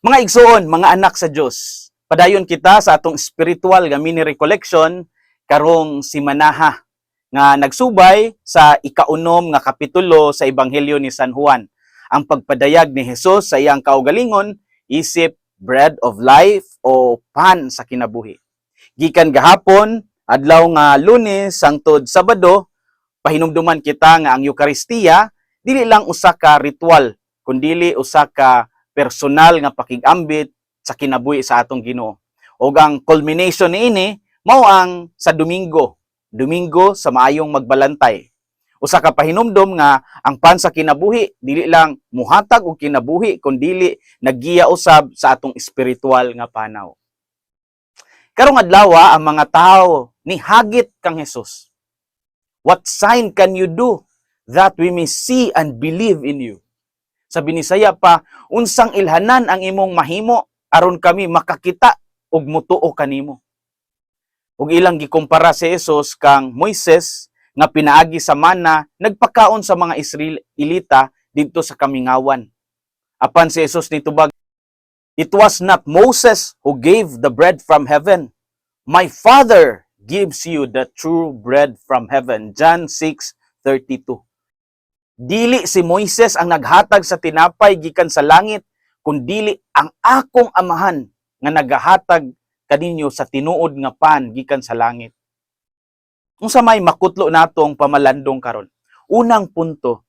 Mga igsoon, mga anak sa Dios, padayon kita sa atong spiritual nga mini recollection karong simanaha nga nagsubay sa ikaunom nga kapitulo sa Ebanghelyo ni San Juan. Ang pagpadayag ni Hesus sa iyang kaugalingon isip bread of life o pan sa kinabuhi. Gikan gahapon, adlaw nga Lunes hangtod Sabado, pahinumduman kita nga ang Eucharistia dili lang usa ka ritual, kundili usa ka personal nga pakigambit sa kinabuhi sa atong Ginoo. O ang culmination niini mao ang sa Domingo sa maayong magbalantay. Usa ka pahinumdom nga ang pan sa kinabuhi dili lang muhatag og kinabuhi kundi naggiya usab sa atong espiritual nga panaw. Karong adlaw ang mga tawo ni hagit kang Hesus. What sign can you do that we may see and believe in you? Sa Binisaya pa, unsang ilhanan ang imong mahimo aron kami makakita og mutuo kanimo. Ug ilang gikumpara si Hesus kang Moises nga pinaagi sa mana nagpakaon sa mga Israelita didto sa kamingawan. Apan si Hesus nitubag, "It was not Moses who gave the bread from heaven. My Father gives you the true bread from heaven." John 6:32. Dili si Moises ang naghatag sa tinapay gikan sa langit, kundi ang akong amahan nga nagahatag kaninyo sa tinuod nga pan gikan sa langit. Unsa may makutlo natong pamalandong karon? Unang punto,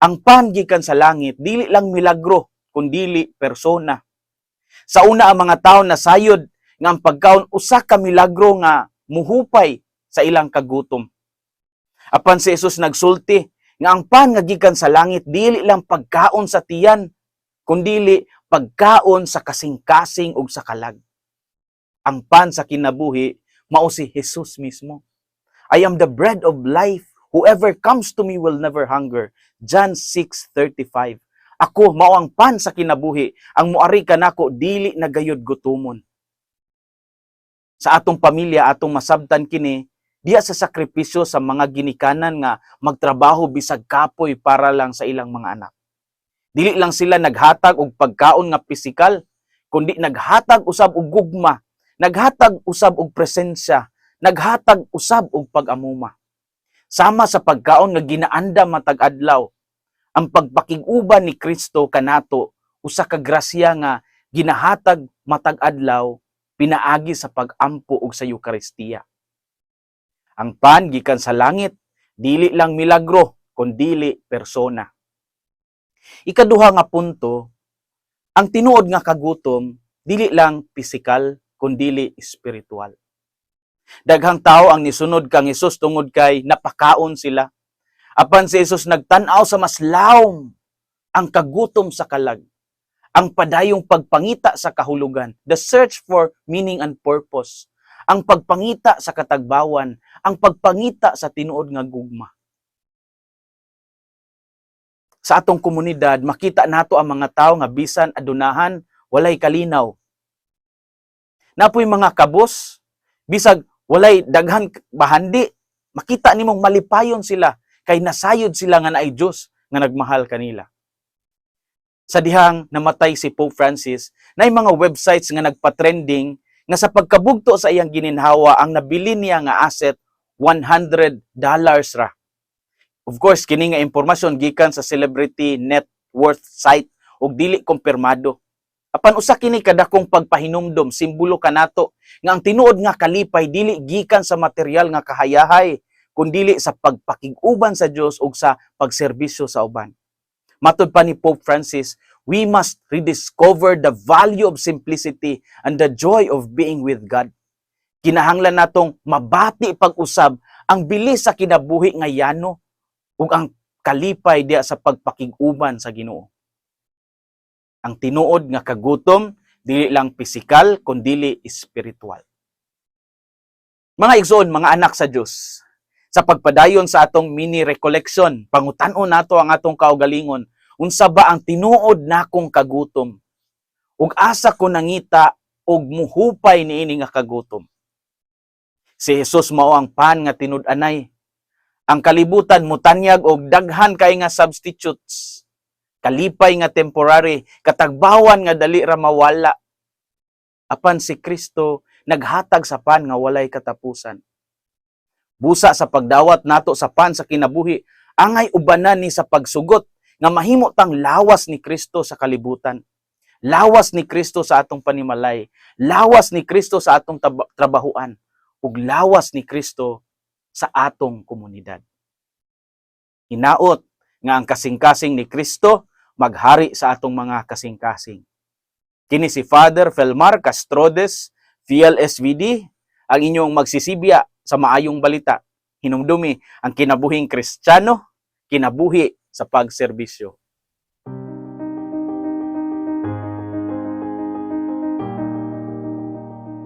ang pan gikan sa langit dili lang milagro, kundi persona. Sa una ang mga tawo nasayod nga ang pagkaon usa ka milagro nga muhupay sa ilang kagutom. Apan si Jesus nagsulti nga ang pan nga gikan sa langit dili lang pagkaon sa tiyan, kundi pagkaon sa kasing-kasing ug sa kalag. Ang pan sa kinabuhi mao si Jesus mismo. I am the bread of life. Whoever comes to me will never hunger. John 6:35. Ako mao ang pan sa kinabuhi. Ang moari kanako dili nagayod gutomon. Sa atong pamilya, atong masabtan kini, diya sa sakripisyo sa mga ginikanan nga magtrabaho bisag kapoy para lang sa ilang mga anak. Dili lang sila naghatag og pagkaon nga pisikal, kundi naghatag usab og gugma, naghatag usab og presensya, naghatag usab og pag-amuma. Sama sa pagkaon nga ginaanda matag adlaw, ang pagpakig-uban ni Kristo kanato usa ka grasya nga ginahatag matag adlaw pinaagi sa pag-ampo ug sa Eucharistia. Ang pan gikan sa langit dili lang milagro kundi persona. Ikaduha nga punto, ang tinuod nga kagutom dili lang pisikal kundi espiritual. Daghang tao ang nisunod kang Hesus tungod kay napakaon sila. Apan si Hesus nagtan-aw sa mas lawom ang kagutom sa kalag, ang padayong pagpangita sa kahulugan, the search for meaning and purpose, ang pagpangita sa katagbawan, ang pagpangita sa tinuod nga gugma. Sa atong komunidad, makita nato ang mga tawo nga bisan adunahan, walay kalinaw. Napoy mga kabos, bisag walay daghang bahandi, makita nimong malipayon sila, kay nasayod sila nga naay Dios nga nagmahal kanila. Sa dihang namatay si Pope Francis, naay mga websites nga nagpa-trending nga sa pagkabugto sa iyang gininhawa ang nabili niya nga asset $100 ra. Of course, kini nga impormasyon gikan sa celebrity net worth site ug dili kumpirmado. Apan usa kini kadakong pagpahinumdom, simbolo kanato nga ang tinuod nga kalipay dili gikan sa material nga kahayahay, kundi sa pagpakig-uban sa Dios ug sa pagserbisyo sa uban. Matud pa ni Pope Francis, we must rediscover the value of simplicity and the joy of being with God. Kinahanglan natong mabati pag-usab ang bilis sa kinabuhi nga yano ug ang kalipay diya sa pagpakig-uban sa Ginoo. Ang tinuod nga kagutom dili lang pisikal kundi espiritual. Mga igsoon, mga anak sa Dios, sa pagpadayon sa atong mini recollection, pangutan-on nato ang atong kaugalingon, unsa ba ang tinuod nakong kagutom? Ug asa ko nangita og muhupay niini nga kagutom? Si Hesus mao ang pan nga tinud-anay. Ang kalibutan mutanyag og daghan kay nga substitutes. kalipay nga temporary, katagbawan nga dali ra mawala. Apan si Kristo naghatag sa pan nga walay katapusan. Busa sa pagdawat nato sa pan sa kinabuhi, angay ubanan ni sa pagsugot nga mahimo tang lawas ni Kristo sa kalibutan. Lawas ni Kristo sa atong panimalay, lawas ni Kristo sa atong trabahuan, ug lawas ni Kristo sa atong komunidad. Hinaot nga ang kasing-kasing ni Kristo maghari sa atong mga kasing-kasing. Kini si Father Felmar Castrodes, PLSVD, ang inyong magsisibya sa maayong balita. Hinumdumi ang kinabuhing Kristiyano, kinabuhi sa pagserbisyo.